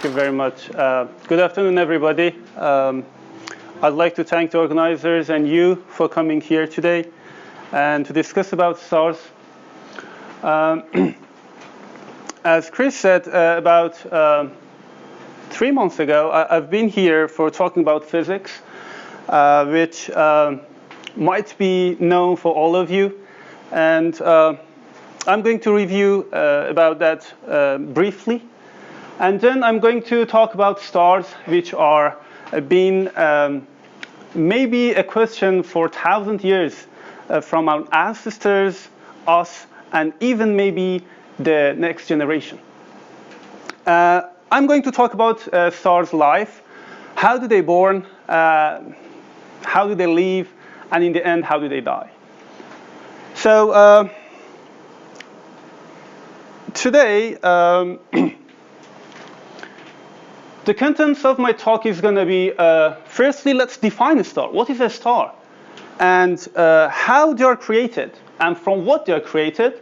Thank you very much. Good afternoon, everybody. I'd like to thank the organizers and you for coming here today and to discuss about stars. As Chris said, about 3 months ago, I've been here for talking about physics, which might be known for all of you. And I'm going to review about that briefly. And then I'm going to talk about stars, which are been maybe a question for 1,000 years from our ancestors, us, and even maybe the next generation. I'm going to talk about stars' life. How do they born? How do they live? And in the end, how do they die? So today, the contents of my talk is going to be, firstly, let's define a star. What is a star? And how they are created, and from what they are created.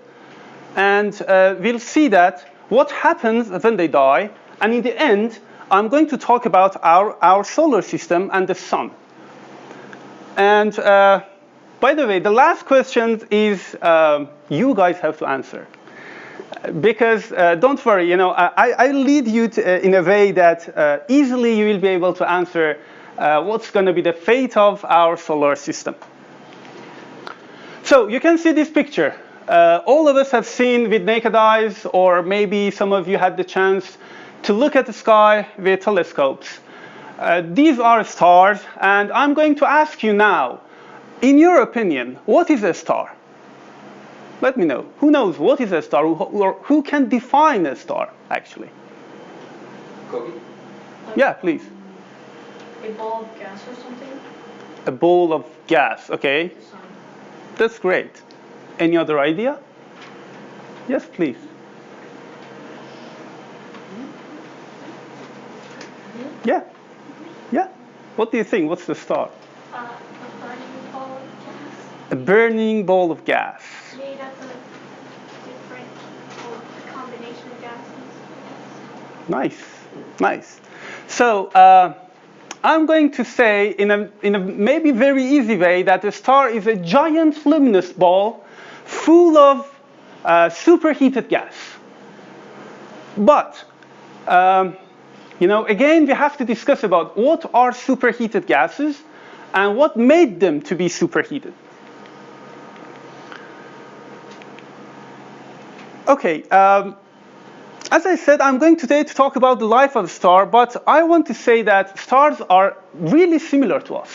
And we'll see that what happens when they die. And in the end, I'm going to talk about our solar system and the sun. And by the way, the last question is you guys have to answer. Because don't worry, you know, I lead you in a way that easily you will be able to answer what's going to be the fate of our solar system. So you can see this picture. All of us have seen with naked eyes, or maybe some of you had the chance to look at the sky with telescopes. These are stars, and I'm going to ask you now, in your opinion, what is a star? Let me know. Who knows what is a star, or who can define a star, actually? Kobe? Yeah, please. A ball of gas or something? A ball of gas, okay. The sun. That's great. Any other idea? Yes, please. Yeah. Yeah. What do you think? What's the star? A burning ball of gas. A burning ball of gas. Made up of different combination of gases. Nice, nice. So I'm going to say in a maybe very easy way that a star is a giant luminous ball full of superheated gas. But you know, again, we have to discuss about what are superheated gases and what made them to be superheated. Okay, as I said, I'm going today to talk about the life of a star, but I want to say that stars are really similar to us.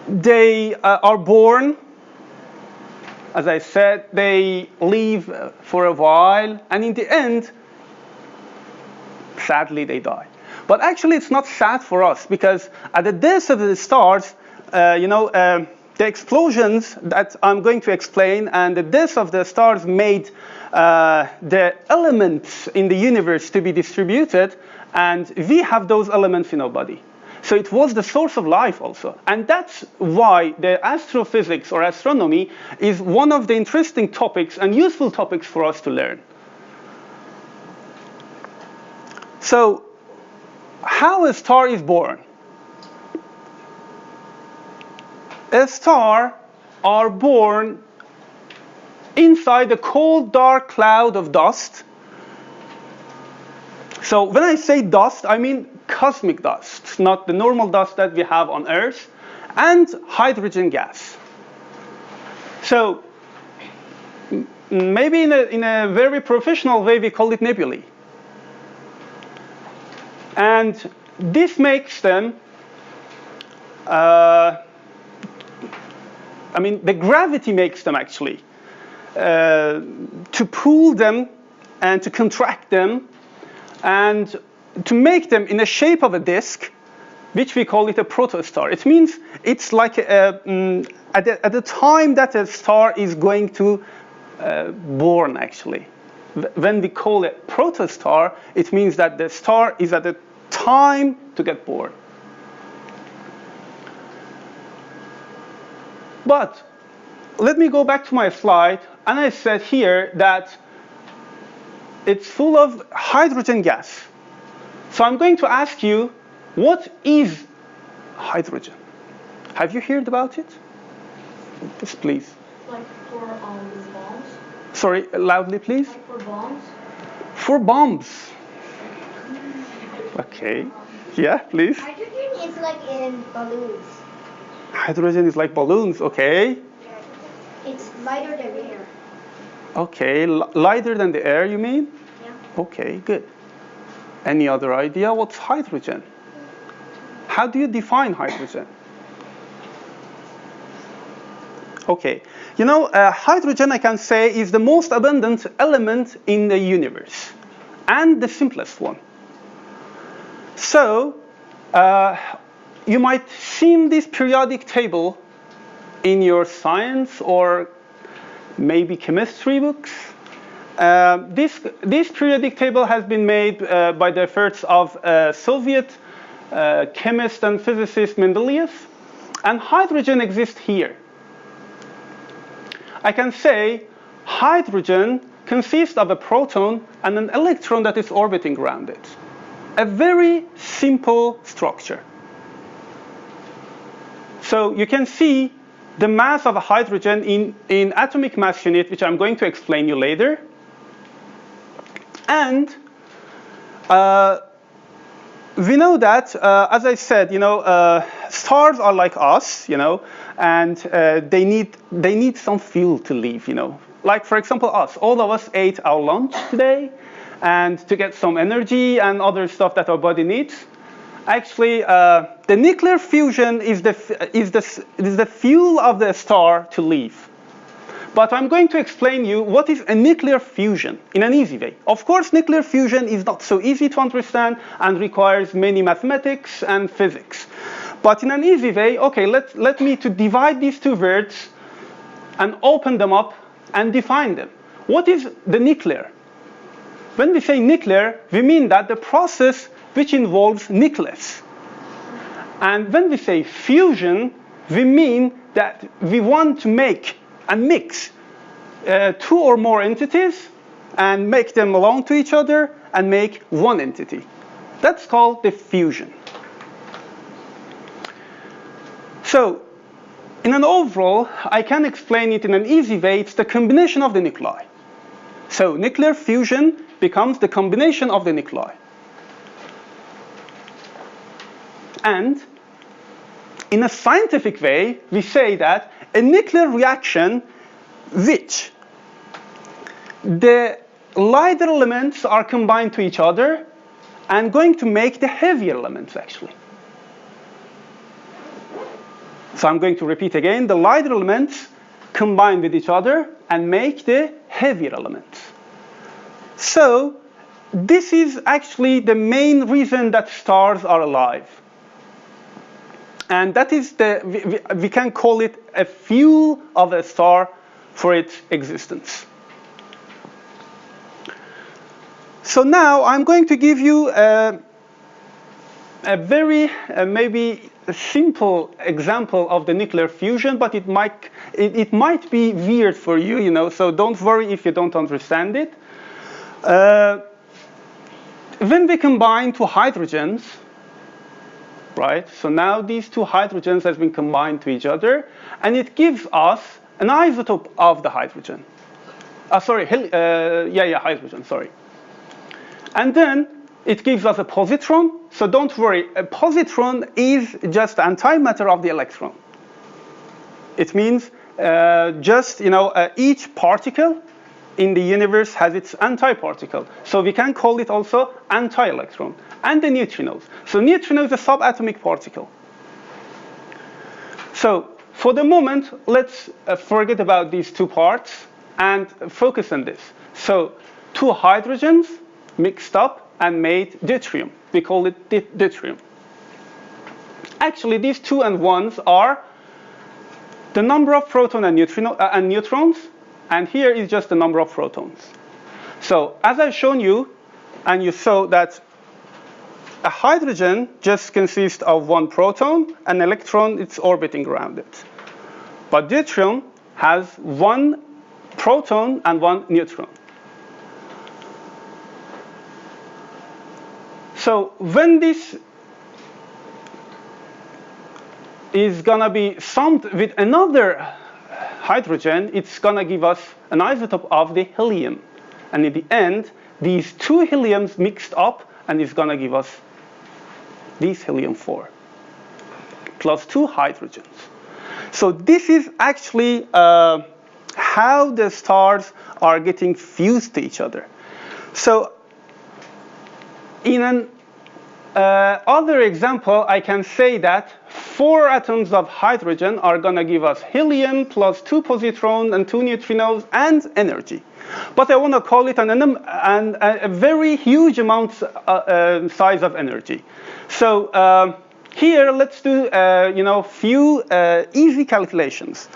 They are born, as I said, they live for a while, and in the end, sadly, they die. But actually, it's not sad for us, because at the death of the stars, you know, the explosions that I'm going to explain and the death of the stars made the elements in the universe to be distributed, and we have those elements in our body. So it was the source of life also. And that's why the astrophysics or astronomy is one of the interesting topics and useful topics for us to learn. So how a star is born? A star are born inside a cold, dark cloud of dust. So when I say dust, I mean cosmic dust, not the normal dust that we have on Earth, and hydrogen gas. So maybe in a very professional way, we call it nebulae. And this makes them I mean, the gravity makes them actually to pull them and to contract them and to make them in the shape of a disk, which we call it a protostar. It means it's like at the time that a star is going to born actually. When we call it protostar, it means that the star is at the time to get born. But let me go back to my slide, and I said here that it's full of hydrogen gas. So I'm going to ask you, what is hydrogen? Have you heard about it? Yes, please. Like for bombs? Sorry, loudly, please. Like for bombs? For bombs. Okay. Yeah, please. Hydrogen is like in balloons. Hydrogen is like balloons, okay. It's lighter than air. Okay, lighter than the air, you mean? Yeah. Okay, good. Any other idea? What's hydrogen? How do you define hydrogen? Okay, hydrogen, I can say, is the most abundant element in the universe and the simplest one. So, you might seen this periodic table in your science or maybe chemistry books. This periodic table has been made by the efforts of Soviet chemist and physicist Mendeleev, and hydrogen exists here. I can say hydrogen consists of a proton and an electron that is orbiting around it. A very simple structure. So you can see the mass of a hydrogen in atomic mass unit, which I'm going to explain you later. And we know that, as I said, stars are like us, and they need some fuel to live, Like, for example, us. All of us ate our lunch today, and to get some energy and other stuff that our body needs. Actually, the nuclear fusion is the fuel of the star to live. But I'm going to explain you what is a nuclear fusion in an easy way. Of course, nuclear fusion is not so easy to understand and requires many mathematics and physics. But in an easy way, okay, let me to divide these two words and open them up and define them. What is the nuclear? When we say nuclear, we mean that the process which involves nucleus. And when we say fusion, we mean that we want to make and mix two or more entities and make them belong to each other and make one entity. That's called the fusion. So, in an overall, I can explain it in an easy way. It's the combination of the nuclei. So, nuclear fusion becomes the combination of the nuclei. And in a scientific way, we say that a nuclear reaction which the lighter elements are combined to each other and going to make the heavier elements, actually. So I'm going to repeat again. The lighter elements combine with each other and make the heavier elements. So this is actually the main reason that stars are alive. And that is we can call it a fuel of a star for its existence. So now I'm going to give you a very maybe a simple example of the nuclear fusion, but it might be weird for you, so don't worry if you don't understand it. When we combine two hydrogens, right? So now these two hydrogens has been combined to each other, and it gives us an isotope of the hydrogen. Hydrogen, sorry. And then it gives us a positron. So don't worry, a positron is just antimatter of the electron. It means each particle in the universe has its antiparticle. So we can call it also anti-electron. And the neutrinos. So neutrino is a subatomic particle. So for the moment, let's forget about these two parts and focus on this. So two hydrogens mixed up and made deuterium. We call it deuterium. Actually, these 2 and 1s are the number of protons and neutrons, and here is just the number of protons. So as I've shown you, and you saw that a hydrogen just consists of 1 proton, an electron it's orbiting around it. But deuterium has 1 proton and 1 neutron. So when this is going to be summed with another hydrogen, it's going to give us an isotope of the helium. And in the end, these two heliums mixed up, and it's going to give us this helium-4 plus two hydrogens. So this is actually how the stars are getting fused to each other. So in an other example, I can say that 4 atoms of hydrogen are going to give us helium plus 2 positrons and 2 neutrinos and energy. But I want to call it a very huge amount size of energy. So here, let's do few easy calculations.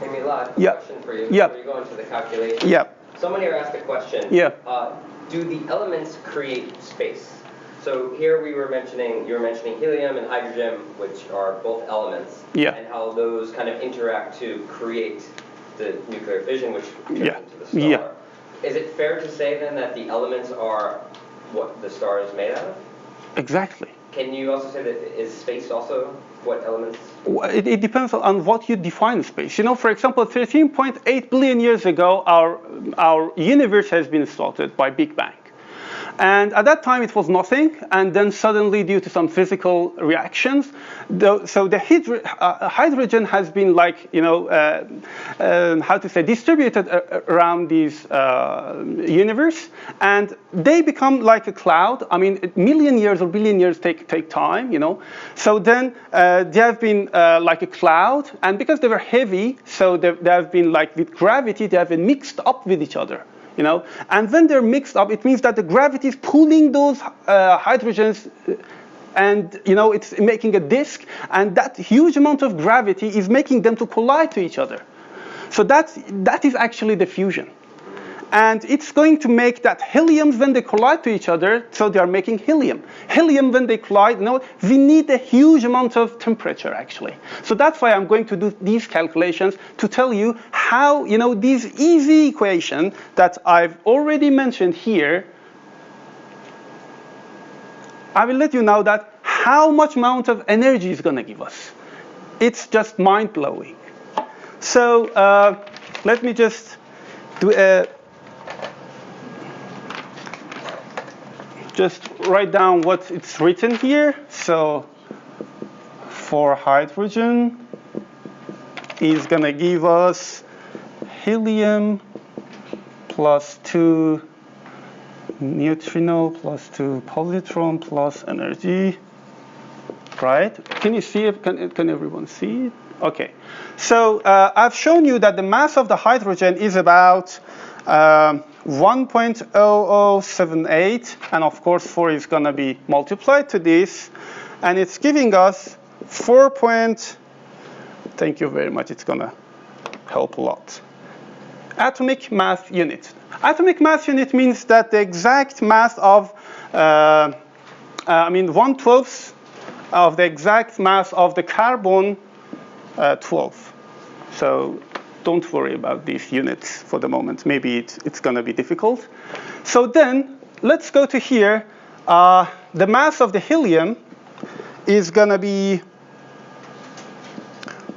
Hey Milad, Yeah. question for you Yeah. before you go into the calculation. Yeah. Someone here asked a question. Yeah. Do the elements create space? So here you were mentioning helium and hydrogen, which are both elements, Yeah. and how those kind of interact to create the nuclear fission, which turns Yeah. into the star. Yeah. Is it fair to say then that the elements are what the star is made out of? Exactly. Can you also say that is space also what elements? It depends on what you define space. You know, for example, 13.8 billion years ago, our universe has been started by Big Bang. And at that time, it was nothing. And then suddenly, due to some physical reactions, the hydrogen has been distributed around this universe. And they become like a cloud. I mean, a million years or billion years take time, you know. So then they have been like a cloud. And because they were heavy, so they have been like with gravity, they have been mixed up with each other. You know, and when they're mixed up, it means that the gravity is pulling those hydrogens, and you know, it's making a disk, and that huge amount of gravity is making them to collide to each other. So that is actually the fusion, and it's going to make that heliums when they collide to each other. So they are making helium. Helium when they collide, you know, we need a huge amount of temperature actually. So that's why I'm going to do these calculations to tell you how, you know, this easy equation that I've already mentioned here, I will let you know that how much amount of energy is going to give us. It's just mind-blowing. So let me just do just write down what it's written here. So for hydrogen is going to give us helium plus 2 neutrino plus 2 positron plus energy. Right? Can you see it? Can everyone see it? Okay. So I've shown you that the mass of the hydrogen is about 1.0078, and of course 4 is going to be multiplied to this, and it's giving us 4. Thank you very much. It's going to help a lot. Atomic mass unit. Atomic mass unit means that the exact mass of 1/12 of the exact mass of the carbon 12. So don't worry about these units for the moment. Maybe it's going to be difficult. So then let's go to here. The mass of the helium is going to be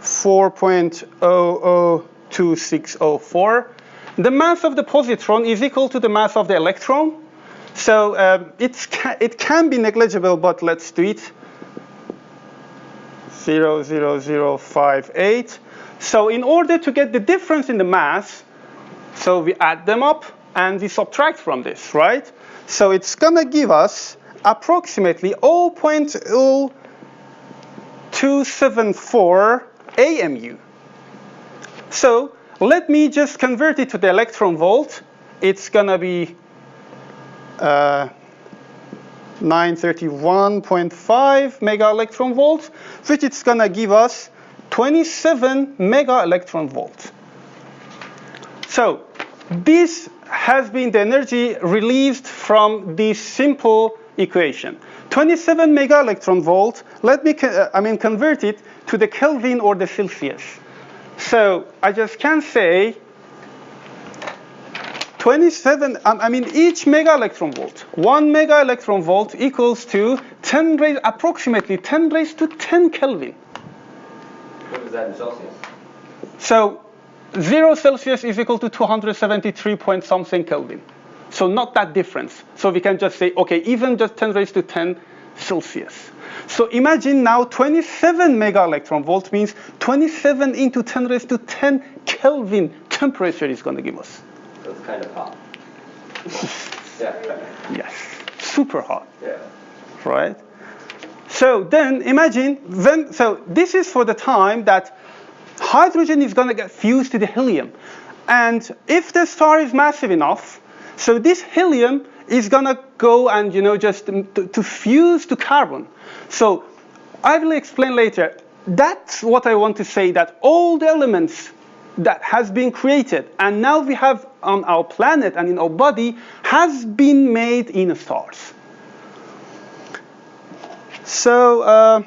4.002604. The mass of the positron is equal to the mass of the electron. So it can be negligible, but let's do it. 0.00058. So in order to get the difference in the mass, so we add them up and we subtract from this, right? So it's going to give us approximately 0.0274 AMU. So let me just convert it to the electron volt. It's going to be 931.5 mega electron volts, which it's going to give us 27 mega electron volts. So this has been the energy released from this simple equation. 27 mega electron volt, let me convert it to the Kelvin or the Celsius. So I just can say 27, I mean, each mega electron volt, 1 mega electron volt equals to approximately 10 raised to 10 Kelvin. What is that in Celsius? So 0 Celsius is equal to 273 point something Kelvin. So not that difference. So we can just say, okay, even just 10 raised to 10 Celsius. So imagine now 27 mega electron volt means 27 into 10 raised to 10 Kelvin temperature is going to give us. So it's kind of hot. Yeah. Yes, super hot. Yeah. Right? So then imagine so this is for the time that hydrogen is going to get fused to the helium. And if the star is massive enough, so this helium is going to go and, just to fuse to carbon. So I will explain later. That's what I want to say, that all the elements that has been created and now we have on our planet and in our body has been made in stars. So,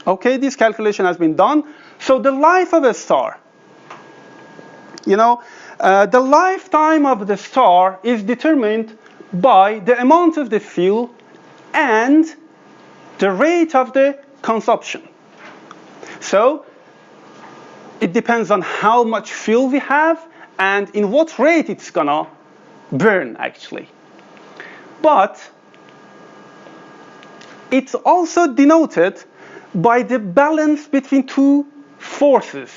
okay, this calculation has been done. So the life of a star, the lifetime of the star is determined by the amount of the fuel and the rate of the consumption. So it depends on how much fuel we have and in what rate it's gonna burn actually. But it's also denoted by the balance between two forces,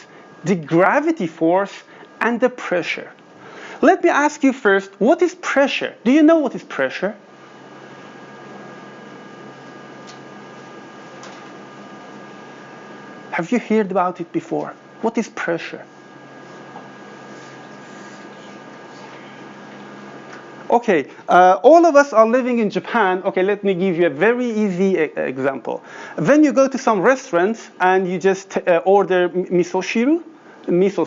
the gravity force and the pressure. Let me ask you first, what is pressure? Do you know what is pressure? Have you heard about it before? What is pressure? Okay, all of us are living in Japan. Okay, let me give you a very easy example. When you go to some restaurants and you just order miso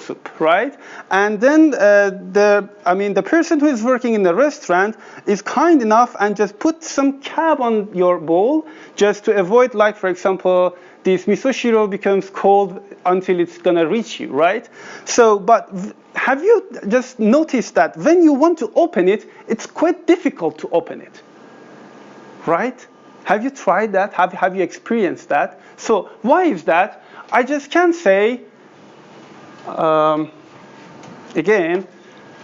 soup, right? And then the person who is working in the restaurant is kind enough and just put some cap on your bowl just to avoid, like, for example, this miso shiro becomes cold until it's gonna reach you, right? So, but have you just noticed that when you want to open it, it's quite difficult to open it, right? Have you tried that? Have you experienced that? So why is that? I just can say, again,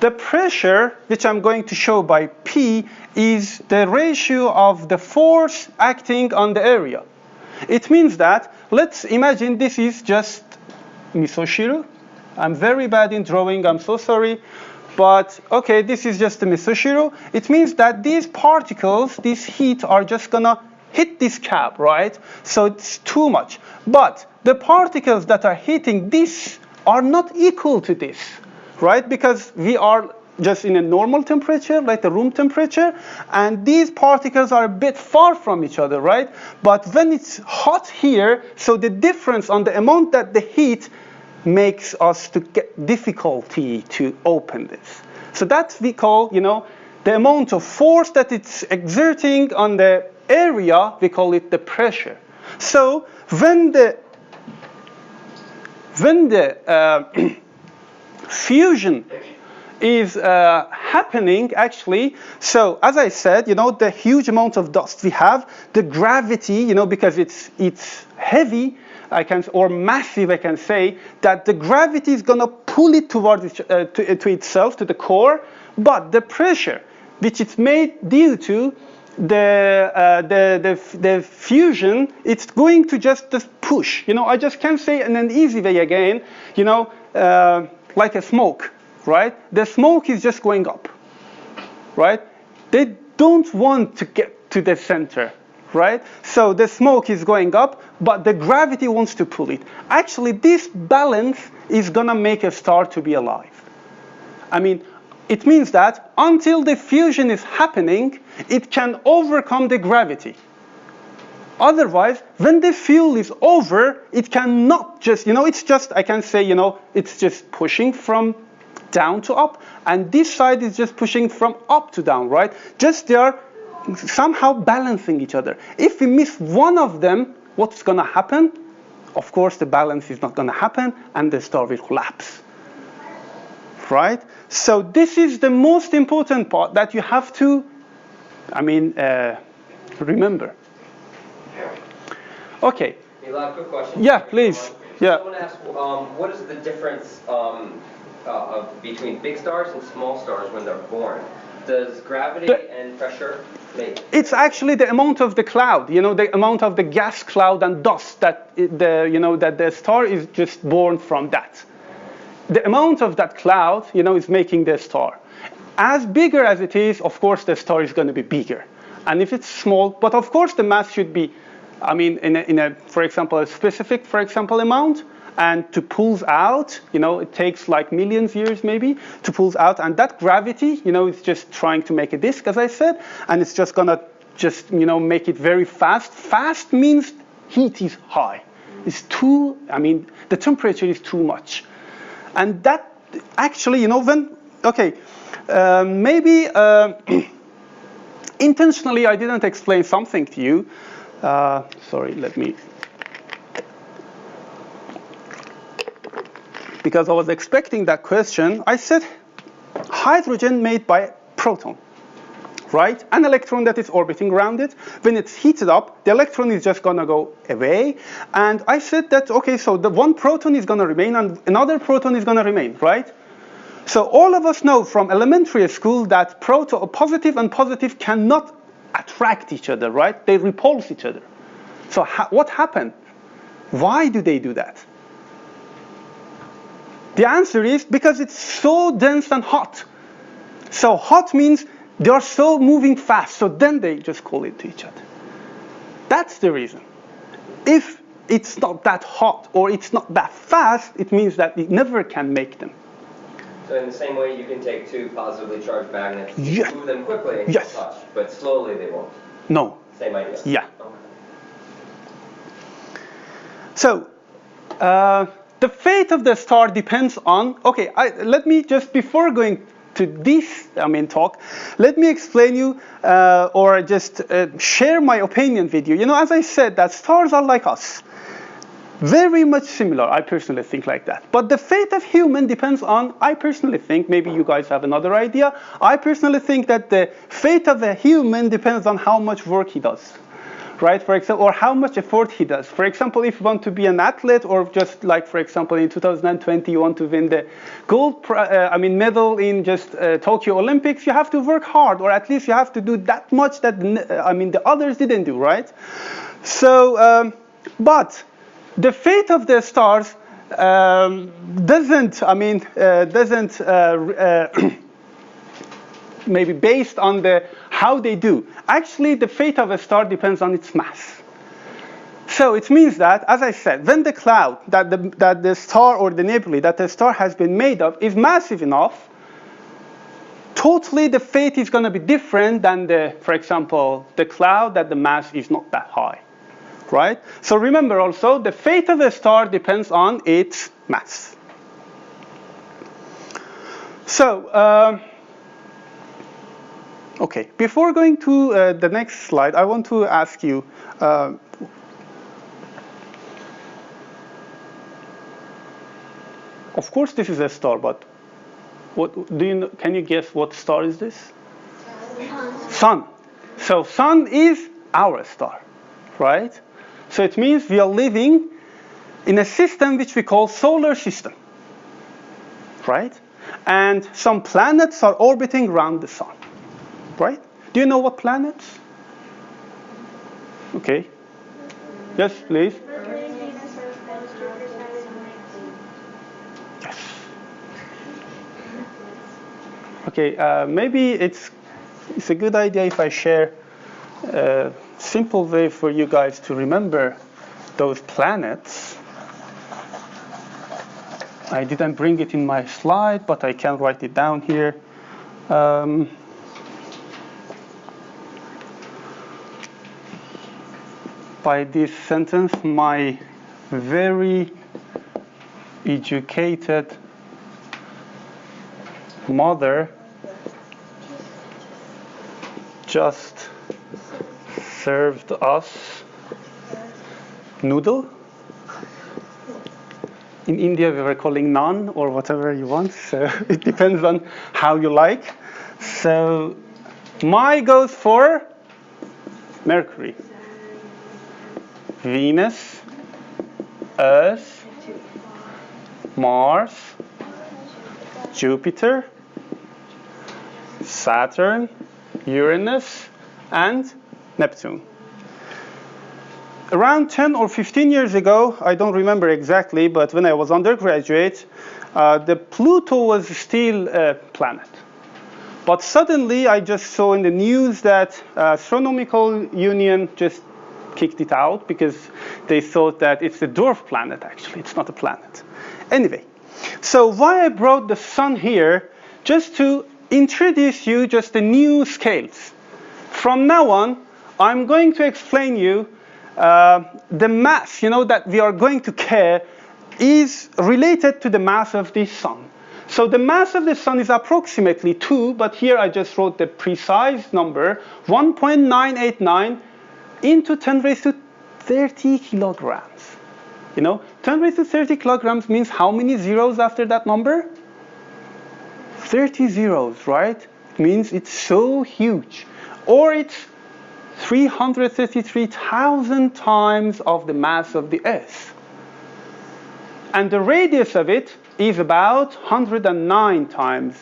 the pressure, which I'm going to show by P, is the ratio of the force acting on the area. It means that, let's imagine this is just miso shiro. I'm very bad in drawing, I'm so sorry. But, okay, this is just the miso shiro. It means that these particles, this heat, are just gonna hit this cap, right? So it's too much. But the particles that are hitting this are not equal to this, right? Because we are just in a normal temperature, like the room temperature, and these particles are a bit far from each other, right? But when it's hot here, so the difference on the amount that the heat makes us to get difficulty to open this. So that we call, the amount of force that it's exerting on the area, we call it the pressure. So when the fusion is happening, actually, so as I said, the huge amount of dust we have, the gravity, because it's heavy, or massive, I can say, that the gravity is going to pull it towards to itself, to the core, but the pressure, which it's made due to the fusion, it's going to just push. I just can't say in an easy way again, like a smoke, right? The smoke is just going up, right? They don't want to get to the center, right? So the smoke is going up, but the gravity wants to pull it. Actually, this balance is gonna make a star to be alive. I mean, it means that until the fusion is happening, it can overcome the gravity. Otherwise, when the fuel is over, it cannot just, it's just, I can say, it's just pushing from down to up, and this side is just pushing from up to down, right? Just they are somehow balancing each other. If we miss one of them, what's going to happen? Of course, the balance is not going to happen, and the star will collapse, right? So this is the most important part that you have to, remember. Okay. Milad, quick question. Yeah, please. Yeah. I want to ask, what is the difference between big stars and small stars when they're born? Does gravity and pressure make? It's actually the amount of the cloud, the amount of the gas cloud and dust that the star is just born from that. The amount of that cloud, is making the star. As bigger as it is, of course, the star is going to be bigger. And if it's small, but of course the mass should be, for example, a specific, amount. And to pulls out, it takes like millions years maybe to pulls out. And that gravity, is just trying to make a disk, as I said. And it's just going to make it very fast. Fast means heat is high. It's too, the temperature is too much. And that actually, maybe intentionally I didn't explain something to you. Sorry, let me. Because I was expecting that question, I said hydrogen made by proton, right? An electron that is orbiting around it. When it's heated up, the electron is just going to go away. And I said that, okay, so the one proton is going to remain and another proton is going to remain, right? So all of us know from elementary school that positive and positive cannot attract each other, right? They repulse each other. So what happened? Why do they do that? The answer is because it's so dense and hot. So hot means they are so moving fast. So then they just call it to each other. That's the reason. If it's not that hot or it's not that fast, it means that it never can make them. So in the same way, you can take two positively charged magnets, Yes. move them quickly and Yes. touch, but slowly they won't. No. Same idea. Yeah. Okay. So, the fate of the star depends on, let me just, before going to this, talk, let me explain you, or just share my opinion with you. As I said, that stars are like us. Very much similar, I personally think like that. But the fate of human depends on, I personally think, maybe you guys have another idea, I personally think that the fate of a human depends on how much work he does. Right, for example, or how much effort he does. For example, if you want to be an athlete, or just like, for example, in 2020, you want to win the gold, medal in just Tokyo Olympics, you have to work hard, or at least you have to do that much that the others didn't do, right? So, but the fate of the stars doesn't maybe based on how they do. Actually, the fate of a star depends on its mass. So it means that, as I said, when the cloud that the star or the nebulae that the star has been made of is massive enough, totally the fate is going to be different than for example, the cloud that the mass is not that high, right? So remember also, the fate of a star depends on its mass. So, okay, before going to the next slide, I want to ask you, of course this is a star, but can you guess what star is this? Sun. So sun is our star, right? So it means we are living in a system which we call solar system, right? And some planets are orbiting around the sun. Right? Do you know what planets? Okay. Yes, please. Yes. Okay, maybe it's a good idea if I share a simple way for you guys to remember those planets. I didn't bring it in my slide, but I can write it down here. By this sentence, my very educated mother just served us noodle. In India, we were calling none or whatever you want. So it depends on how you like. So my goes for Mercury, Venus, Earth, Mars, Jupiter, Saturn, Uranus, and Neptune. Around 10 or 15 years ago, I don't remember exactly, but when I was undergraduate, the Pluto was still a planet. But suddenly, I just saw in the news that Astronomical Union just kicked it out because they thought that it's a dwarf planet, actually. It's not a planet. Anyway, so why I brought the sun here, just to introduce you just the new scales. From now on, I'm going to explain you the mass, that we are going to care is related to the mass of the sun. So the mass of the sun is approximately 2, but here I just wrote the precise number, 1.989 into 10 raised to 30 kilograms. 10 raised to 30 kilograms means how many zeros after that number? 30 zeros, right? It means it's so huge. Or it's 333,000 times of the mass of the Earth. And the radius of it is about 109 times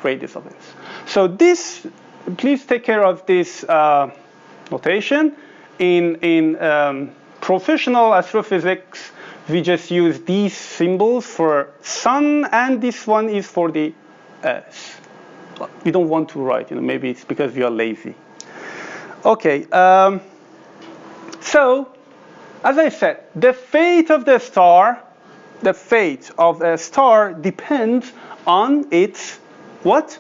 radius of Earth. So this, please take care of this notation. In professional astrophysics, we just use these symbols for sun, and this one is for the Earth. We don't want to write, maybe it's because we are lazy. Okay, so as I said, the fate of a star depends on its what?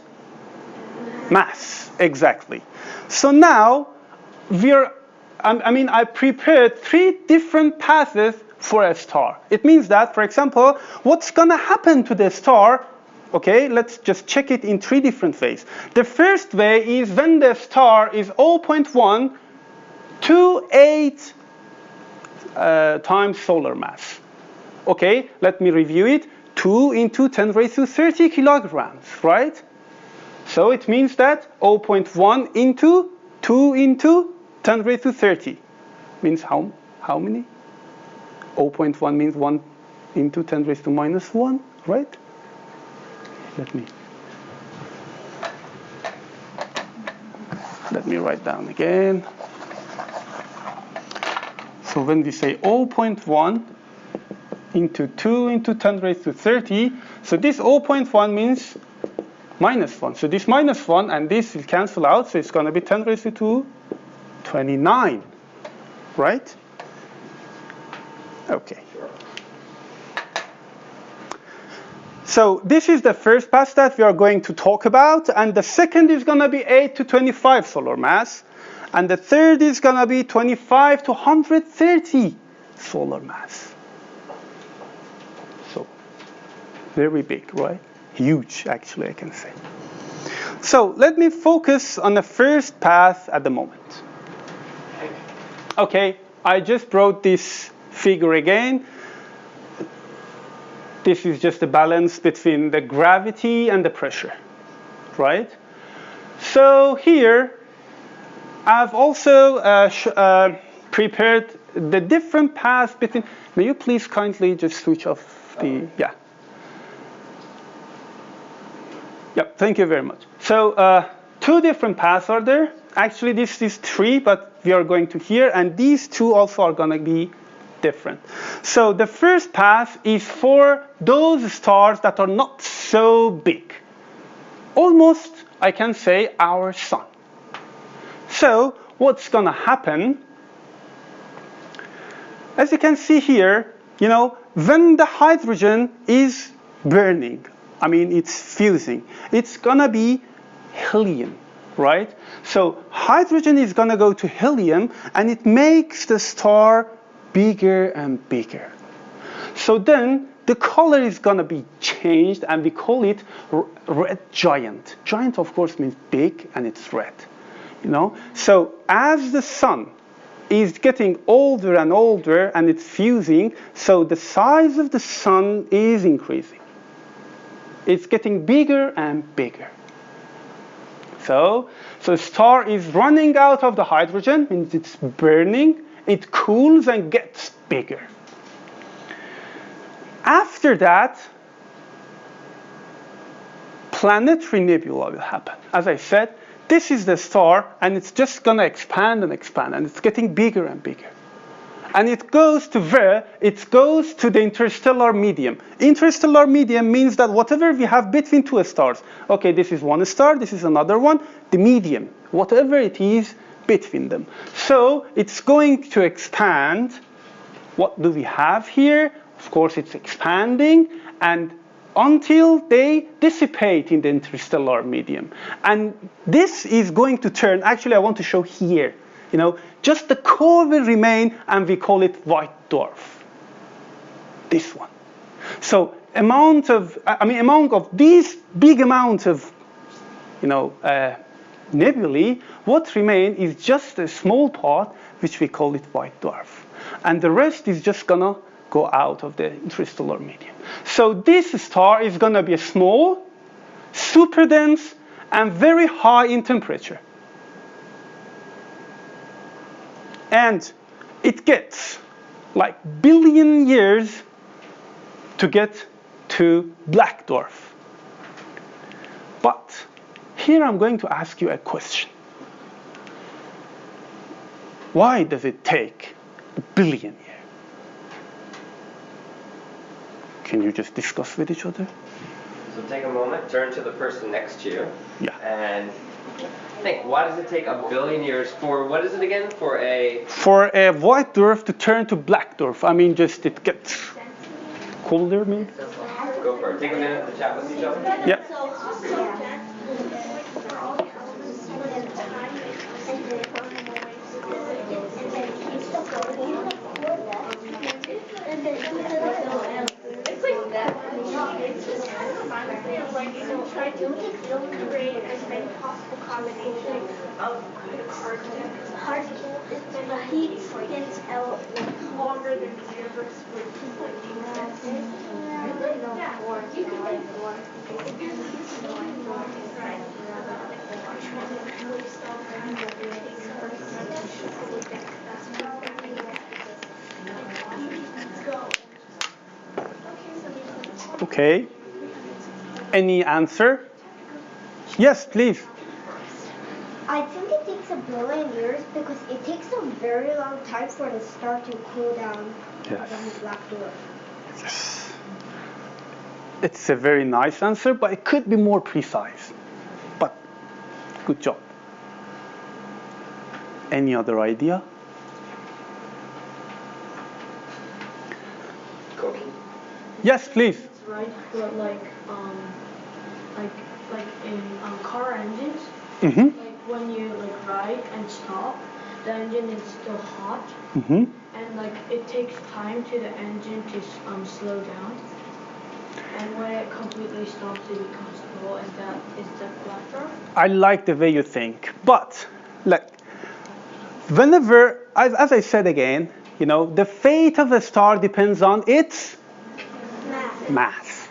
Mass, exactly. So now I prepared 3 different paths for a star. It means that, for example, what's going to happen to the star? Okay, let's just check it in 3 different ways. The first way is when the star is 0.128 times solar mass. Okay, let me review it. 2 into 10 raised to 30 kilograms, right? So it means that 0.1 into 2 into 10 raised to 30 means how many? 0.1 means 1 into 10 raised to minus 1, right? Let me write down again. So when we say 0.1 into 2 into 10 raised to 30, so this 0.1 means minus 1. So this minus 1 and this will cancel out, so it's going to be 10 raised to 2, 29, right? Okay. So this is the first path that we are going to talk about, and the second is going to be 8 to 25 solar mass, and the third is going to be 25 to 130 solar mass. So very big, right? Huge, actually, I can say. So let me focus on the first path at the moment. Okay, I just brought this figure again. This is just a balance between the gravity and the pressure, right? So here, I've also prepared the different paths between. May you please kindly just switch off the, yeah. Yep, thank you very much. So 2 different paths are there. Actually, this is 3, but we are going to here, and these 2 also are going to be different. So the first path is for those stars that are not so big. Almost, I can say, our sun. So what's going to happen? As you can see here, when the hydrogen is burning, it's fusing, it's going to be helium, right? So hydrogen is going to go to helium, and it makes the star bigger and bigger. So then the color is going to be changed, and we call it red giant. Giant, of course, means big, and it's red. So as the sun is getting older and older, and it's fusing, so the size of the sun is increasing. It's getting bigger and bigger. So the star is running out of the hydrogen, means it's burning, it cools and gets bigger. After that, planetary nebula will happen. As I said, this is the star, and it's just going to expand and expand, and it's getting bigger and bigger. And it goes to where? It goes to the interstellar medium. Interstellar medium means that whatever we have between two stars, okay, this is one star, this is another one, the medium, whatever it is between them. So it's going to expand. What do we have here? Of course, it's expanding, and until they dissipate in the interstellar medium. And this is going to turn, actually I want to show here, just the core will remain, and we call it white dwarf. This one. So among of these big amount of, nebulae, what remain is just a small part, which we call it white dwarf. And the rest is just gonna go out of the interstellar medium. So this star is gonna be a small, super dense, and very high in temperature. And it gets like billion years to get to black dwarf. But here I'm going to ask you a question. Why does it take a billion years? Can you just discuss with each other? So take a moment, turn to the person next to you, Yeah. and think, why does it take a billion years for, what is it again, for a white dwarf to turn to black dwarf? I mean, just it gets colder, maybe? Go for it. Take a minute to chat with each other. Yeah. Try to create as many possible combinations of particles and the heat gets out longer than the universe would Okay. Any answer? Yes, please. I think it takes a billion years because it takes a very long time for the star to cool down Yes. the black dwarf. Yes. It's a very nice answer, but it could be more precise. But good job. Any other idea? Cookie. Yes, please. It's right, but like in car engines, Mm-hmm. like when you ride and stop, the engine is still hot, Mm-hmm. and it takes time to the engine to slow down. And when it completely stops, it becomes cool, and that is the black dwarf. I like the way you think, but whenever, as I said again, the fate of a star depends on its mass.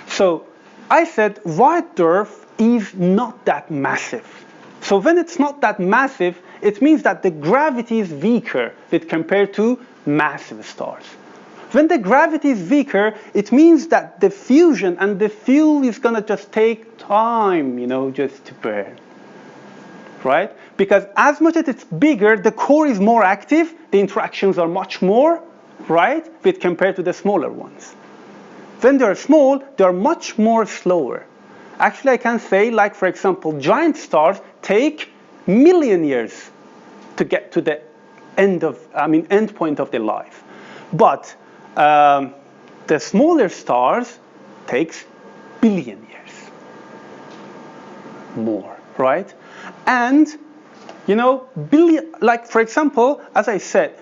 So I said white dwarf is not that massive. So when it's not that massive, it means that the gravity is weaker with compared to massive stars. When the gravity is weaker, it means that the fusion and the fuel is going to just take time, just to burn. Right? Because as much as it's bigger, the core is more active, the interactions are much more, right, with compared to the smaller ones. When they are small, they are much more slower. Actually, I can say, for example, giant stars take million years to get to the end point of their life. But the smaller stars takes billion years more, right? And billion, for example, as I said,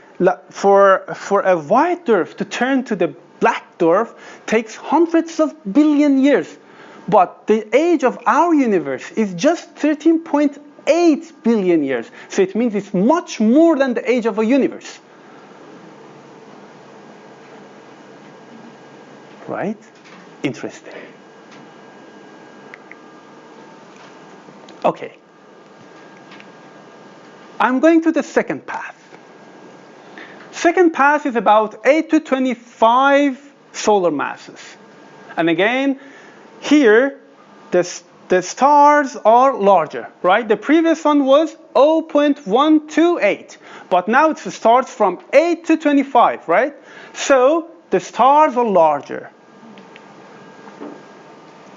for a white dwarf to turn to the black dwarf takes hundreds of billion years. But the age of our universe is just 13.8 8 billion years. So it means it's much more than the age of a universe. Right? Interesting. Okay. I'm going to the second path. Second path is about 8 to 25 solar masses. And again, here, the stars are larger, right? The previous one was 0.128, but now it starts from 8 to 25, right? So the stars are larger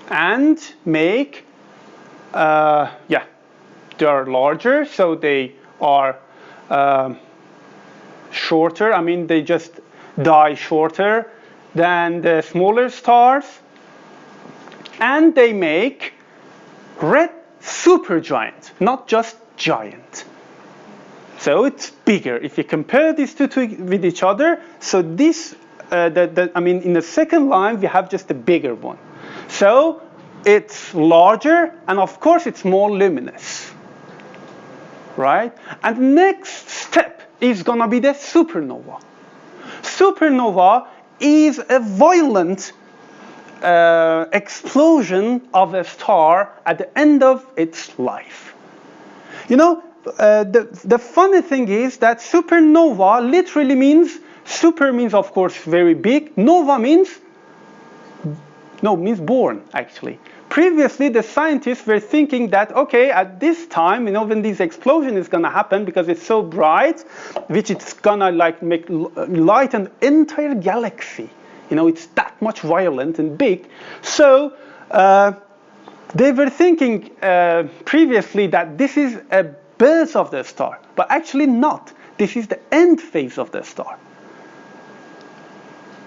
and make, they are larger, so they are shorter. I mean, they just die shorter than the smaller stars, and they make red supergiant, not just giant. So it's bigger. If you compare these two with each other, so this, in the second line we have just a bigger one. So it's larger, and of course it's more luminous, right? And the next step is gonna be the supernova. Supernova is a violent explosion of a star at the end of its life. You know, the funny thing is that supernova literally means, super means of course very big, nova means born actually. Previously the scientists were thinking that, okay, at this time, you know, when this explosion is gonna happen because it's so bright, which it's gonna like make light an entire galaxy. You know, it's that much violent and big. So they were thinking previously that this is a birth of the star, but actually not. This is the end phase of the star.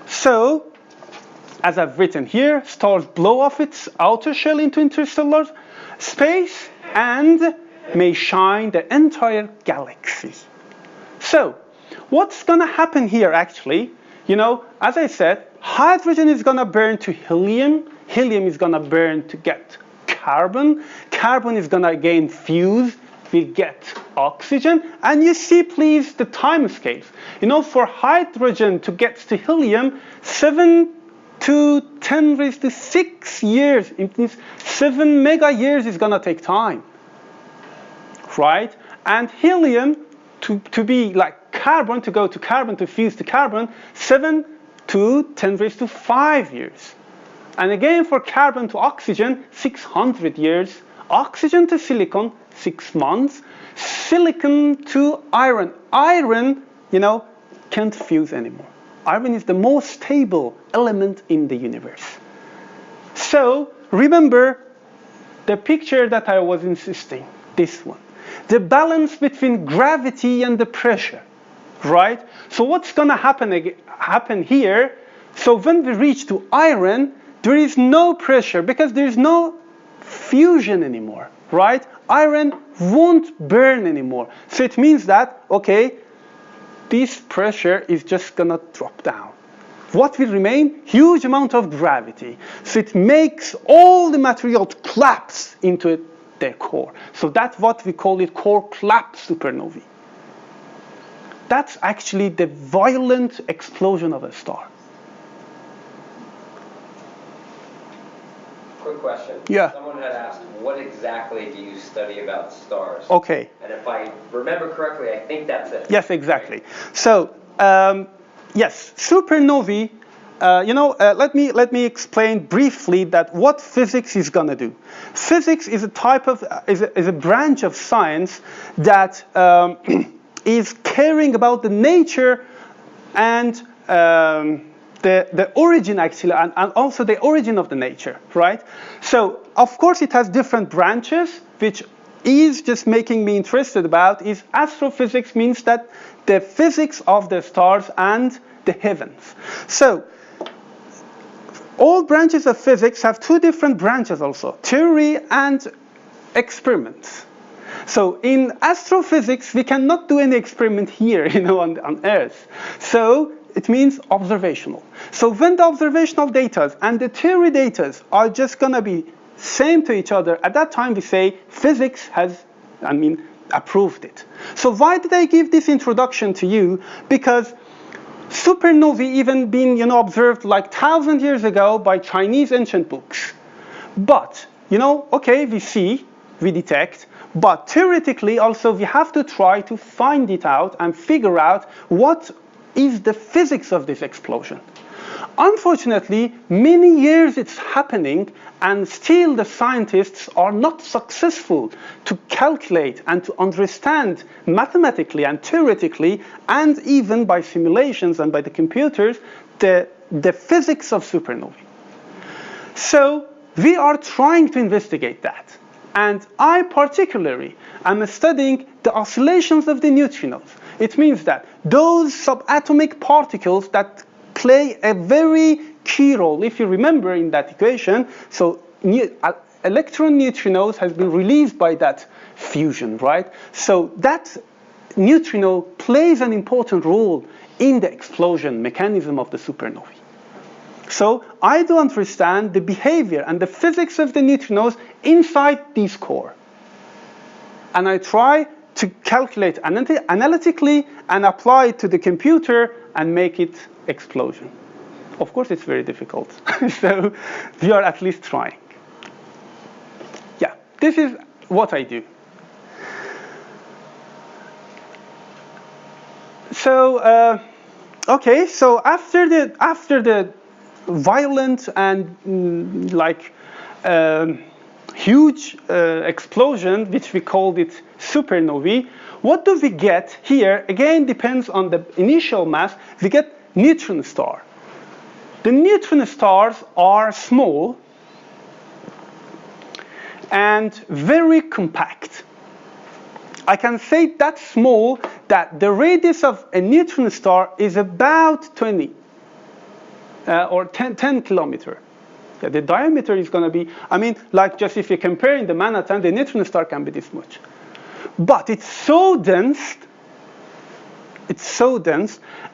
So, as I've written here, stars blow off its outer shell into interstellar space and may shine the entire galaxy. So, what's going to happen here actually? You know, as I said, hydrogen is going to burn to helium. Helium is going to burn to get carbon. Carbon is going to again fuse. We get oxygen. And you see, please, the time scales. You know, for hydrogen to get to helium, 7 to 10 raised to 6 years. It means 7 mega years is going to take time. Right? And helium, to be like carbon, to go to carbon, to fuse to carbon, 7 to 10 raised to 5 years. And again, for carbon to oxygen, 600 years. Oxygen to silicon, 6 months. Silicon to iron. Iron, you know, can't fuse anymore. Iron is the most stable element in the universe. So, remember the picture that I was insisting, this one. The balance between gravity and the pressure, right? So what's going to happen here? So when we reach to iron, there is no pressure because there is no fusion anymore, right? Iron won't burn anymore. So it means that, okay, this pressure is just going to drop down. What will remain? Huge amount of gravity. So it makes all the material collapse into their core. So that's what we call it, core collapse supernovae. That's actually the violent explosion of a star. Quick question. Yeah. Someone had asked, what exactly do you study about stars? Okay. And if I remember correctly, I think that's it. Yes, exactly. So, yes, supernovae. Let me explain briefly that what physics is gonna do. Physics is a type of is a branch of science that is caring about the nature and the origin actually, and also the origin of the nature, right? So of course it has different branches, which is just making me interested about is astrophysics, means that the physics of the stars and the heavens. So all branches of physics have two different branches also, theory and experiments. So in astrophysics, we cannot do any experiment here, on Earth. So it means observational. So when the observational data and the theory data are just going to be same to each other, at that time we say physics has approved it. So why did I give this introduction to you? Because supernovae even been, observed like 1,000 years ago by Chinese ancient books. But, okay, we see, we detect, but theoretically also we have to try to find it out and figure out what is the physics of this explosion. Unfortunately, many years it's happening, and still the scientists are not successful to calculate and to understand mathematically and theoretically, and even by simulations and by the computers, the physics of supernovae. So we are trying to investigate that. And I particularly am studying the oscillations of the neutrinos. It means that those subatomic particles that play a very key role, if you remember in that equation, so electron neutrinos has been released by that fusion, right? So that neutrino plays an important role in the explosion mechanism of the supernovae. So I do understand the behavior and the physics of the neutrinos inside this core. And I try to calculate analytically and apply it to the computer and make it explosion. Of course, it's very difficult. So we are at least trying. Yeah, this is what I do. So, okay, so after the violent and huge explosion, which we called it supernovae, what do we get here? Again, depends on the initial mass. We get neutron star. The neutron stars are small and very compact. I can say that small that the radius of a neutron star is about 20 or 10 kilometers. Yeah, the diameter is going to be, just if you're comparing the Manhattan, the neutron star can be this much. But it's so dense,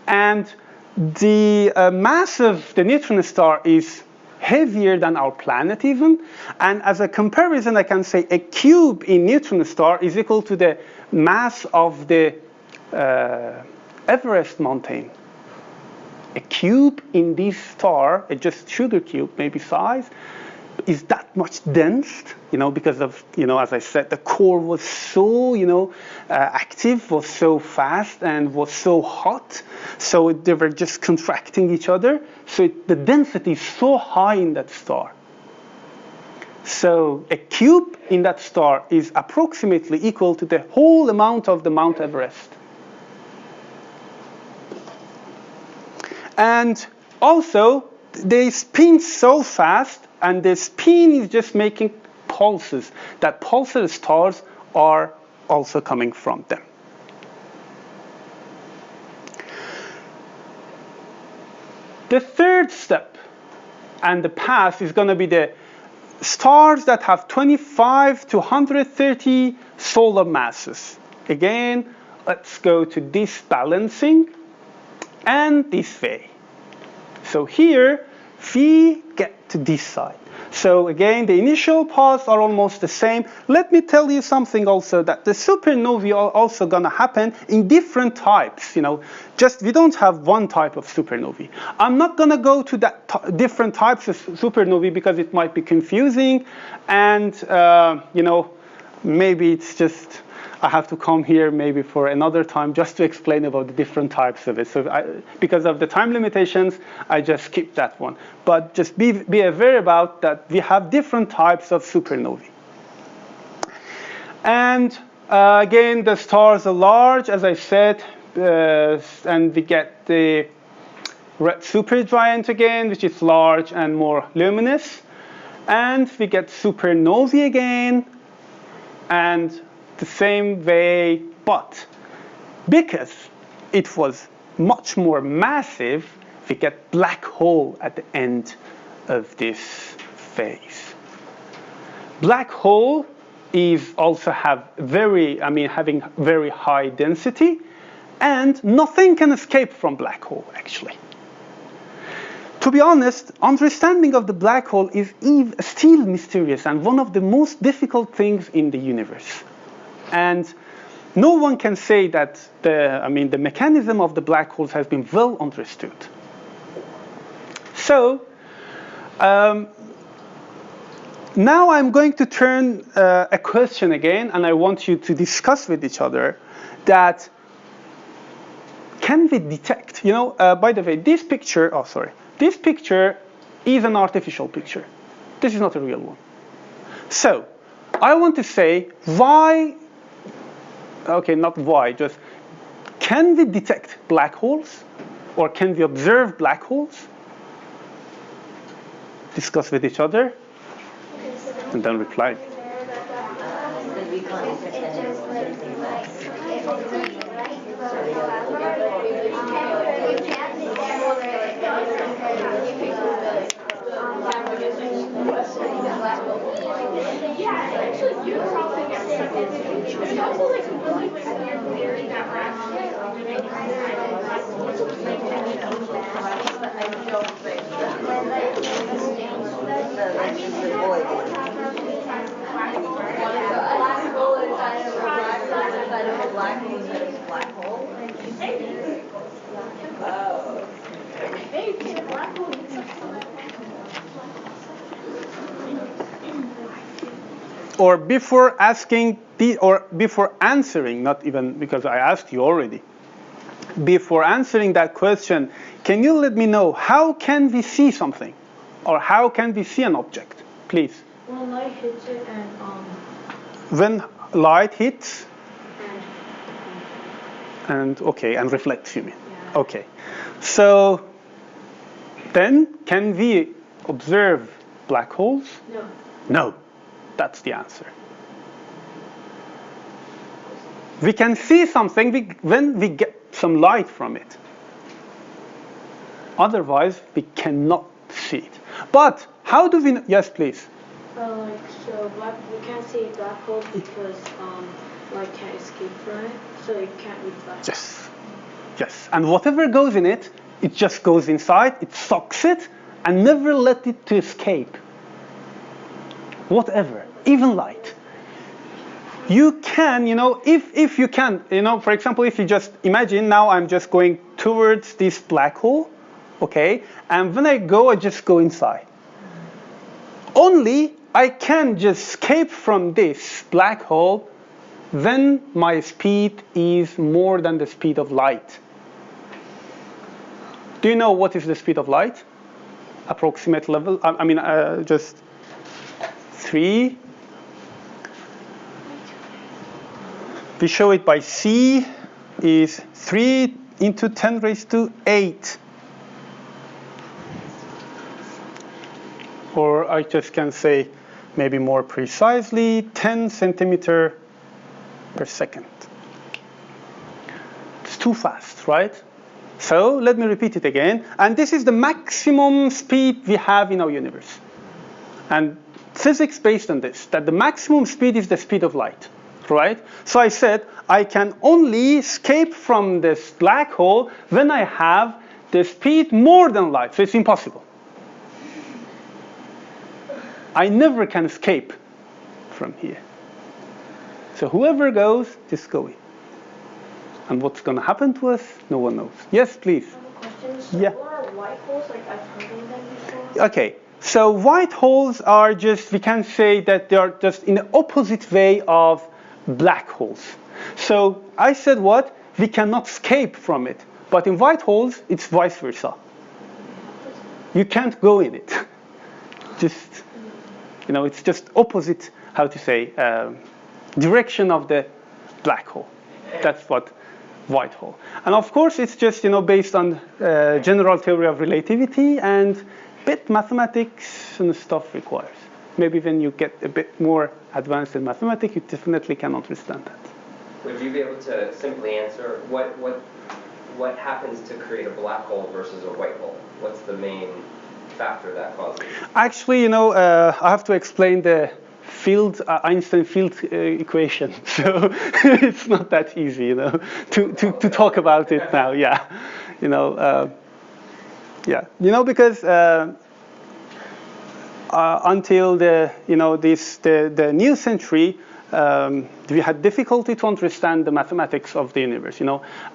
and the mass of the neutron star is heavier than our planet even. And as a comparison, I can say a cube in neutron star is equal to the mass of the Everest mountain. A cube in this star, just sugar cube maybe size, is that much dense, because of, as I said, the core was so, active, was so fast, and was so hot. So they were just contracting each other. So the density is so high in that star. So a cube in that star is approximately equal to the whole amount of the Mount Everest. And also, they spin so fast, and the spin is just making pulses. That pulsar stars are also coming from them. The third step and the path is going to be the stars that have 25 to 130 solar masses. Again, let's go to this balancing and this way. So here, we get to this side. So again, the initial paths are almost the same. Let me tell you something also, that the supernovae are also going to happen in different types. Just we don't have one type of supernovae. I'm not going to go to that different types of supernovae because it might be confusing, and maybe it's just I have to come here maybe for another time just to explain about the different types of it. So because of the time limitations, I just skipped that one. But just be aware about that we have different types of supernovae. And again, the stars are large, as I said, and we get the red supergiant again, which is large and more luminous. And we get supernovae again, and the same way, but because it was much more massive, we get black hole at the end of this phase. Black hole is also having very high density, and nothing can escape from black hole actually. To be honest, understanding of the black hole is still mysterious and one of the most difficult things in the universe. And no one can say that the mechanism of the black holes has been well understood. So now I'm going to turn a question again, and I want you to discuss with each other that can we detect, by the way, this picture is an artificial picture. This is not a real one. So I want to say why, okay, not why, just can we detect black holes or can we observe black holes? Discuss with each other and then reply. Or before answering, not even because I asked you already, before answering that question, can you let me know how can we see something? Or how can we see an object? Please. When light hits it and When light hits and reflects, you mean? Yeah. Okay. So then can we observe black holes? No. No. That's the answer. We can see something when we get some light from it. Otherwise, we cannot see it. But how do we know? Yes, please. We can't see a black hole because light can't escape from it, so it can't reflect. Yes. Yes. And whatever goes in it, it just goes inside, it sucks it, and never let it to escape. Whatever, even light. You can, if you can, for example, if you just imagine now I'm just going towards this black hole, okay, and when I just go inside. Only I can just escape from this black hole when my speed is more than the speed of light. Do you know what is the speed of light? Approximate level, just 3. We show it by C is 3 into 10 raised to 8. Or I just can say maybe more precisely 10 centimeter per second. It's too fast, right? So let me repeat it again. And this is the maximum speed we have in our universe. And physics based on this, that the maximum speed is the speed of light, right? So I said I can only escape from this black hole when I have the speed more than light. So it's impossible. I never can escape from here. So whoever goes, just go in. And what's going to happen to us, no one knows. Yes, please. I have a question. So Yeah. what are white holes? Like I've heard of them before. Okay, so white holes are just, we can say that they are just in the opposite way of black holes. So I said what? We cannot escape from it. But in white holes, it's vice versa. You can't go in it. Just, it's just opposite, direction of the black hole. That's what white hole. And of course, it's just, based on general theory of relativity and bit mathematics and stuff requires. Maybe when you get a bit more advanced in mathematics, you definitely can understand that. Would you be able to simply answer what happens to create a black hole versus a white hole? What's the main factor that causes? Actually, I have to explain the Einstein field equation. So it's not that easy, to talk about it now. Yeah, because until the new century, we had difficulty to understand the mathematics of the universe.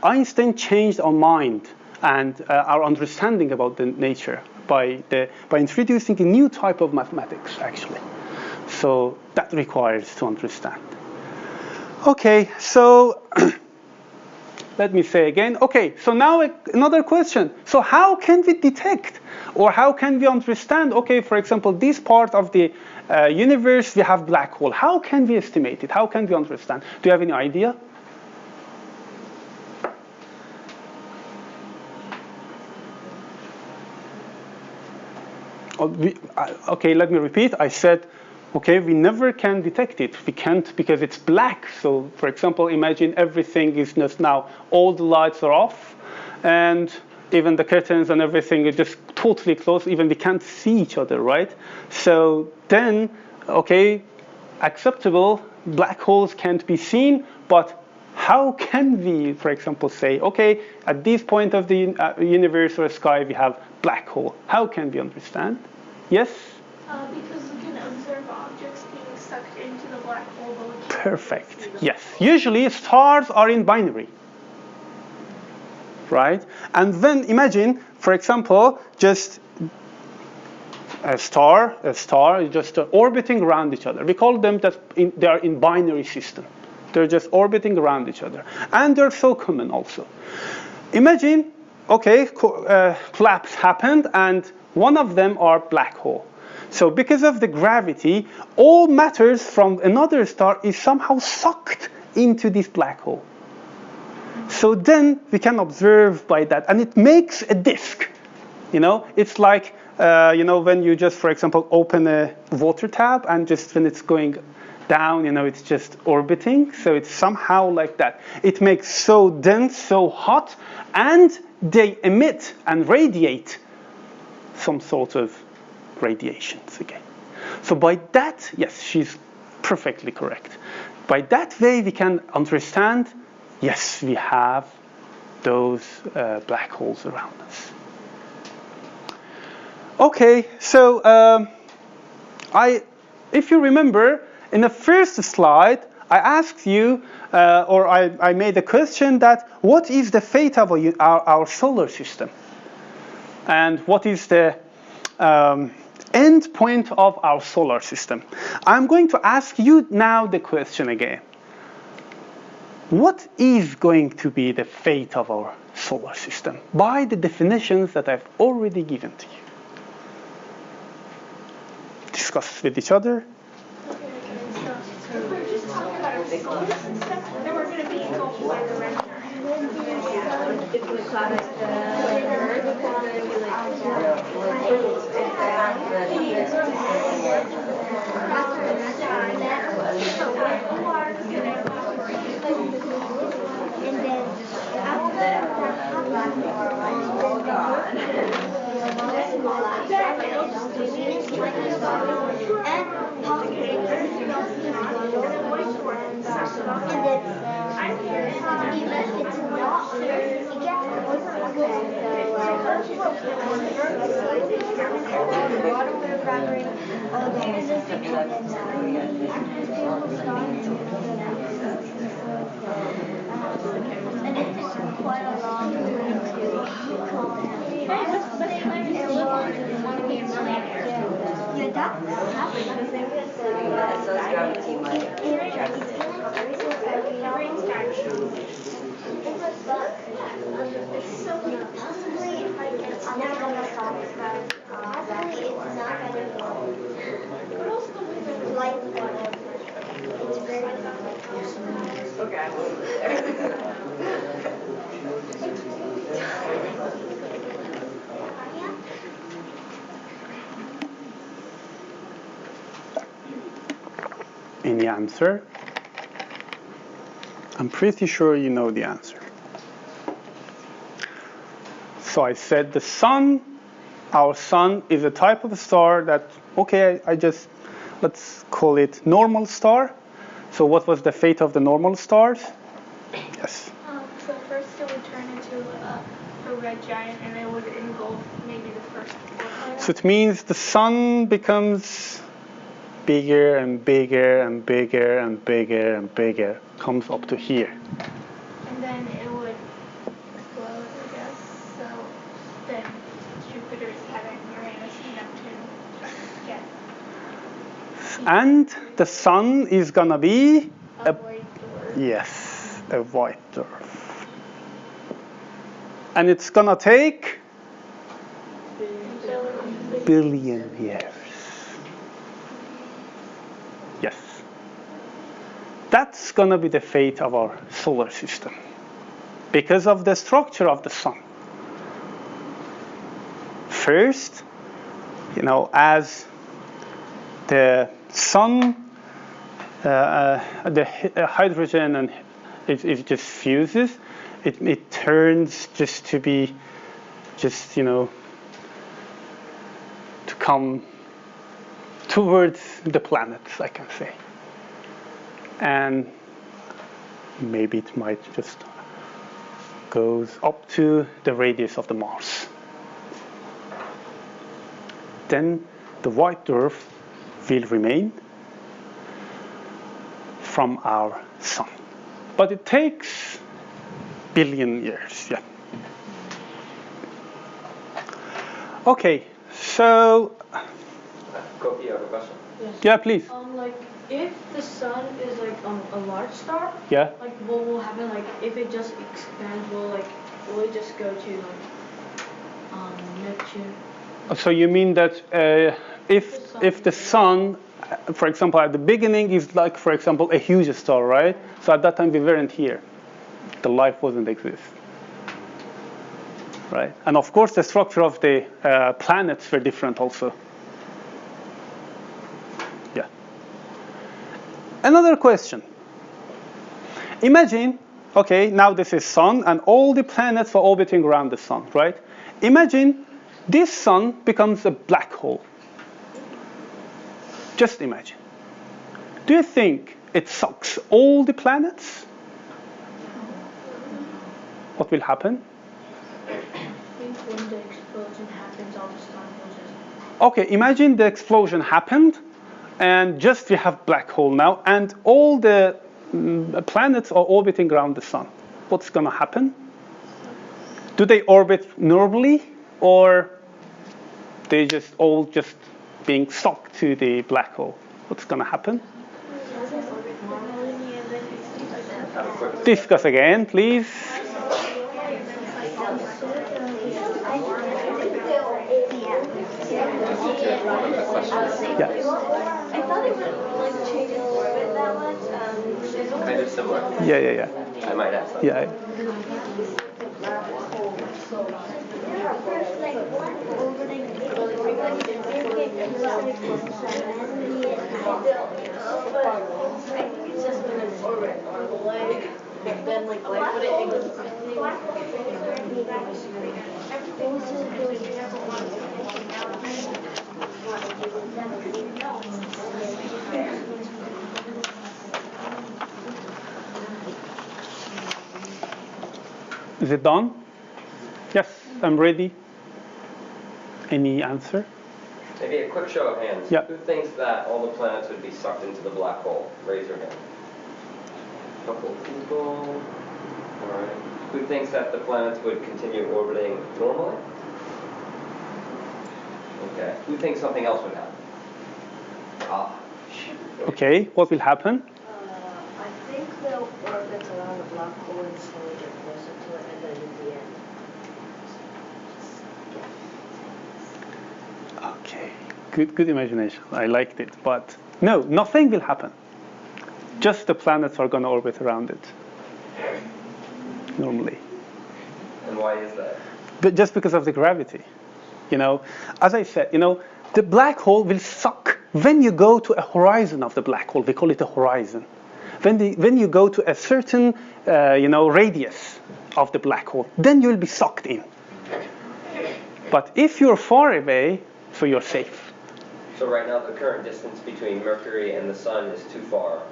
Einstein changed our mind and our understanding about the nature by introducing a new type of mathematics, actually. So that requires to understand. Okay, so let me say again. Okay, so now another question. So how can we detect, or how can we understand, okay, for example, this part of the universe, we have black hole. How can we estimate it? How can we understand? Do you have any idea? Okay, let me repeat. I said, okay, we never can detect it. We can't because it's black. So, for example, imagine everything is just now, all the lights are off, and even the curtains and everything are just totally closed. Even we can't see each other, right? So then, okay, acceptable, black holes can't be seen, but how can we, for example, say, okay, at this point of the universe or sky, we have black hole? How can we understand? Yes? Because we can observe objects being sucked into the black hole, but we can't Perfect. see them. Yes. Usually stars are in binary, right? And then imagine, for example, just a star just orbiting around each other. We call them that they are in binary system. They're just orbiting around each other, and they're so common also. Imagine, okay, collapse happened, and one of them are black hole. So because of the gravity, all matters from another star is somehow sucked into this black hole. So then we can observe by that, and it makes a disk. It's like when you just, for example, open a water tap, and just when it's going down, it's just orbiting. So it's somehow like that. It makes so dense, so hot, and they emit and radiate some sort of radiations again. So by that, yes, she's perfectly correct. By that way, we can understand, yes, we have those black holes around us. Okay, so if you remember, in the first slide, I asked you, or I made a question that, what is the fate of our solar system? And what is the end point of our solar system? I'm going to ask you now the question again. What is going to be the fate of our solar system by the definitions that I've already given to you? Discuss with each other. If we're just talking about our solar system, then we're going to be engulfed by the red giant. If the cloud is the Earth, it's going to be Any answer? I'm pretty sure you know the answer. So I said the sun, our sun is a type of star that, okay, let's call it normal star. So what was the fate of the normal stars? Yes. So first it would turn into a red giant, and it would engulf maybe the first 400. So it means the sun becomes bigger and bigger and bigger and bigger and bigger, comes up to here. And then it would explode, I guess. So then Jupiter, Saturn, Uranus, and Neptune get And the sun is gonna be a white dwarf. yes, a white dwarf. And it's gonna take billion years. Yes. That's gonna be the fate of our solar system because of the structure of the sun. First, as the sun, the hydrogen and it just fuses, it turns just to be, to come towards the planets, I can say. And maybe it might just goes up to the radius of the Mars. Then the white dwarf will remain from our sun. But it takes billion years, yeah. Okay, so Kofi, you have a question? Yes. yeah, please. Like if the sun is like a large star, Yeah. like what will happen? Like if it just expands, will it just go to like Neptune? So you mean that if the sun, for example, at the beginning is like, for example, a huge star, right? So at that time we weren't here. The life wasn't exist. Right? And of course the structure of the planets were different also. Yeah. Another question. Imagine, okay, now this is sun and all the planets are orbiting around the sun, right? Imagine this sun becomes a black hole. Just imagine. Do you think it sucks all the planets? What will happen? I think when the explosion happens, all the stars will just. Okay, imagine the explosion happened and just we have black hole now and all the planets are orbiting around the sun. What's going to happen? Do they orbit normally or they just all just being sucked to the black hole? What's going to happen? Discuss again, please. Yeah. I thought it would like change its orbit that much. Kind of similar. Yeah. I might have some. Yeah. It's just been an orbit on the leg. Then like would it Is it done? Yes, I'm ready. Any answer? Maybe a quick show of hands. Yeah. Who thinks that all the planets would be sucked into the black hole? Raise your hand. Couple of people. All right. Who thinks that the planets would continue orbiting normally? Okay. Who thinks something else would happen? Okay, what will happen? I think they'll orbit around the black hole and slowly get closer to it, and then in the end. Okay, good imagination. I liked it, but no, nothing will happen. Just the planets are going to orbit around it normally. And why is that? But just because of the gravity. As I said, the black hole will suck. When you go to a horizon of the black hole, we call it a horizon. When you go to a certain, radius of the black hole, then you'll be sucked in. But if you're far away, so you're safe. So right now the current distance between Mercury and the Sun is too far.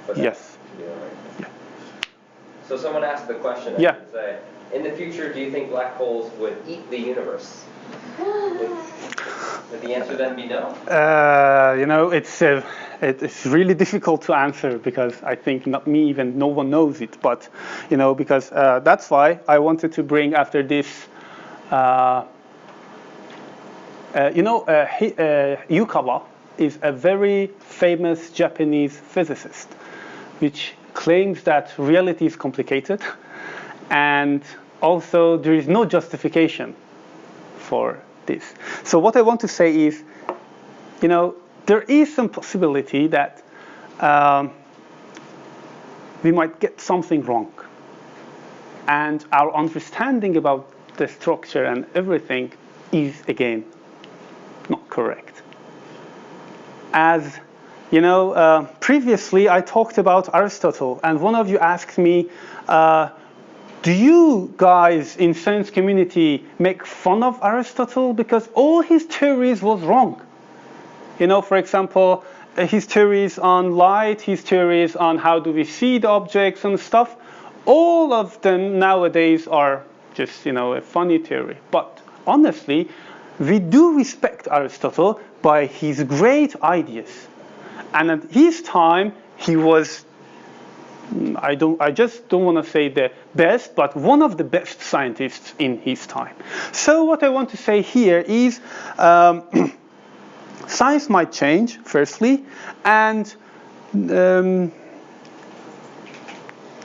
For that Yes. to be all right. Yeah. So someone asked the question, I Yeah. should say, in the future, do you think black holes would eat the universe? Would the the answer then be no? It's really difficult to answer because I think not me, even no one knows it. But because that's why I wanted to bring after this. Yukawa is a very famous Japanese physicist, which claims that reality is complicated, and also there is no justification for this. So what I want to say is, there is some possibility that we might get something wrong, and our understanding about the structure and everything is again not correct. As previously I talked about Aristotle, and one of you asked me, do you guys in science community make fun of Aristotle because all his theories was wrong? For example, his theories on light, his theories on how do we see the objects and stuff, all of them nowadays are just, a funny theory. But honestly, we do respect Aristotle by his great ideas. And at his time, he was, I just don't want to say the best, but one of the best scientists in his time. So what I want to say here is, science might change, firstly, and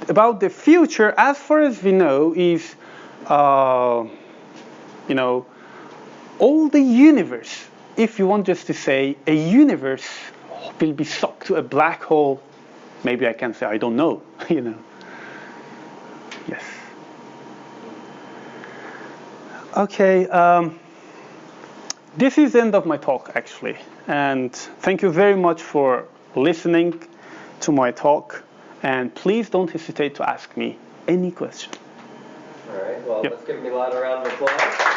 about the future, as far as we know, is, all the universe, if you want just to say a universe will be sucked to a black hole, maybe I can say, I don't know, Yes. Okay, this is the end of my talk, actually. And thank you very much for listening to my talk. And please don't hesitate to ask me any question. All right, well, Yep. let's give Milad a round of applause.